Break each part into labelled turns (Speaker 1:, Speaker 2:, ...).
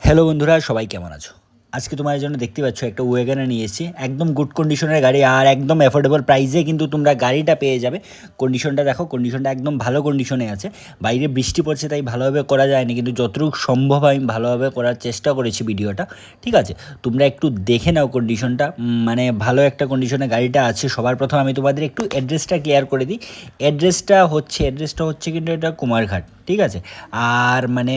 Speaker 1: Hello বন্ধুরা, সবাই কেমন আছো? আজকে তোমাদের জন্য দেখতে পাচ্ছ একটা ওয়েগানার নিয়ে এসেছি। একদম গুড কন্ডিশনের গাড়ি আর একদম অ্যাফোর্ডেবল প্রাইসে কিন্তু তোমরা গাড়িটা পেয়ে যাবে। কন্ডিশনটা দেখো, কন্ডিশনটা একদম ভালো কন্ডিশনে আছে। বাইরে বৃষ্টি পড়ছে তাই ভালোভাবে করা যায়নি, কিন্তু যতটুকু সম্ভব আমি ভালোভাবে করার চেষ্টা করেছি ভিডিওটা। ঠিক আছে, তোমরা একটু দেখে নাও কন্ডিশনটা, মানে ভালো একটা কন্ডিশনে গাড়িটা আছে। সবার প্রথম আমি তোমাদের একটু অ্যাড্রেসটা ক্লিয়ার করে দিই। অ্যাড্রেসটা হচ্ছে কিন্তু এটা কুমারঘাট। ঠিক আছে, আর মানে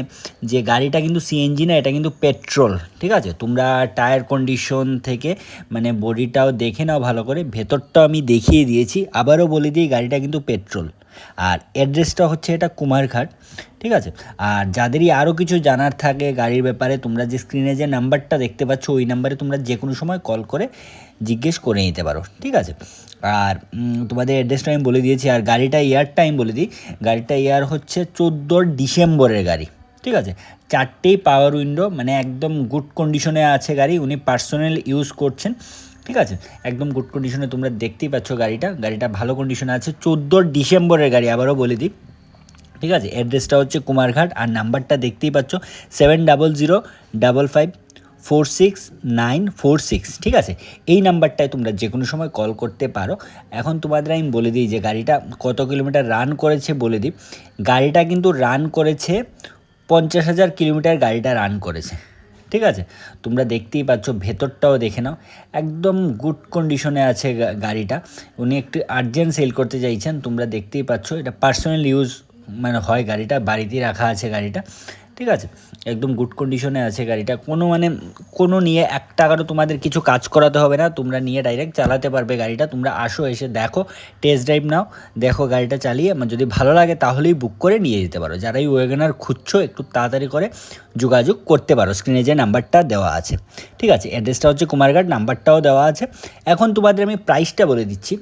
Speaker 1: যে গাড়িটা কিন্তু সিএনজি না, এটা কিন্তু পেট্রোল। ঠিক আছে, তোমরা টায়ার কন্ডিশন থেকে মানে বডিটাও দেখে নাও ভালো করে, ভেতরটাও আমি দেখিয়ে দিয়েছি। আবারও বলে দিই, গাড়িটা কিন্তু পেট্রোল। আর অ্যাড্রেসটা হচ্ছে এটা কুমারঘাট। ঠিক আছে, আর যাদেরই আরও কিছু জানার থাকে গাড়ির ব্যাপারে, তোমরা যে স্ক্রিনে যে নাম্বারটা দেখতে পাচ্ছ ওই নাম্বারে তোমরা যে কোনো সময় কল করে জিজ্ঞেস করে নিতে পারো। ঠিক আছে, আর তোমাদের অ্যাড্রেসটা আমি বলে দিয়েছি। আর গাড়িটা ইয়ারটা আমি বলে দিই, গাড়িটা ইয়ার হচ্ছে 14 ডিসেম্বরের গাড়ি। ঠিক আছে, 4টেই পাওয়ার উইন্ডো, মানে একদম গুড কন্ডিশনে আছে গাড়ি। উনি পার্সোনাল ইউজ করছেন। ঠিক আছে, একদম গুড কন্ডিশনে তোমরা দেখতেই পাচ্ছ গাড়িটা ভালো কন্ডিশনে আছে। 14 ডিসেম্বরের গাড়ি, আবারও বলে দিই। ঠিক আছে, অ্যাড্রেসটা হচ্ছে কুমারঘাট আর নাম্বারটা দেখতেই পাচ্ছ 7005546946। ঠিক আছে, এই নাম্বারটায় তোমরা যে কোনো সময় কল করতে পারো। এখন তোমাদের আমি বলে দিই যে গাড়িটা কত কিলোমিটার রান করেছে বলে দিই। গাড়িটা কিন্তু রান করেছে 50,000 কিলোমিটার গাড়িটা রান করেছে। ঠিক আছে, তোমরা দেখতেই পাচ্ছ, ভেতরটাও দেখে নাও, একদম গুড কন্ডিশনে আছে গাড়িটা। উনি একটু আর্জেন্ট সেল করতে চাইছেন, তোমরা দেখতেই পাচ্ছ। এটা পার্সোনাল ইউজ মানে হয়, গাড়িটা বাড়িতেই রাখা আছে গাড়িটা। ঠিক আছে, একদম গুড কন্ডিশনে আছে গাড়িটা। কোনো নিয়ে 1 টাকারও তোমাদের কিছু কাজ করাতে হবে না, তোমরা নিয়ে ডাইরেক্ট চালাতে পারবে গাড়িটা। তোমরা আসো, এসে দেখো, টেস্ট ড্রাইভ নাও, দেখো গাড়িটা চালিয়ে যদি ভালো লাগে তাহলেই বুক করে নিয়ে যেতে পারো। যারাই ওয়েগনার খুঁজছো একটু তাড়াতাড়ি করে যোগাযোগ করতে পারো, স্ক্রিনে যে নাম্বারটা দেওয়া আছে। ঠিক আছে, অ্যাড্রেসটা হচ্ছে কুমারঘাট, নাম্বারটাও দেওয়া আছে। এখন তোমাদের আমি প্রাইসটা বলে দিচ্ছি।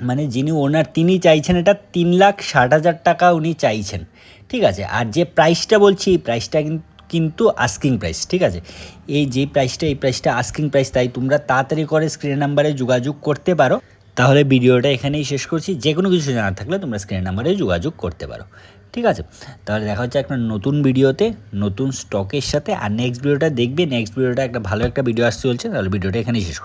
Speaker 1: মানে যিনি ওনার তিনি চাইছেন এটা 3,60,000 টাকা উনি চাইছেন। ঠিক আছে, আর যে প্রাইসটা বলছি এই প্রাইসটা কিন্তু আস্কিং প্রাইস। ঠিক আছে, এই প্রাইসটা আস্কিং প্রাইস, তাই তোমরা তাড়াতাড়ি করে স্ক্রিন নাম্বারে যোগাযোগ করতে পারো। তাহলে ভিডিওটা এখানেই শেষ করছি। যে কোনো কিছু জানার থাকলে তোমরা স্ক্রিন নাম্বারে যোগাযোগ করতে পারো। ঠিক আছে, তাহলে দেখা হচ্ছে একটা নতুন ভিডিওতে নতুন স্টকের সাথে। আর নেক্সট ভিডিওটা দেখবে, নেক্সট ভিডিওটা একটা ভালো একটা ভিডিও আসতে চলছে। তাহলে ভিডিওটা এখানেই শেষ করছি।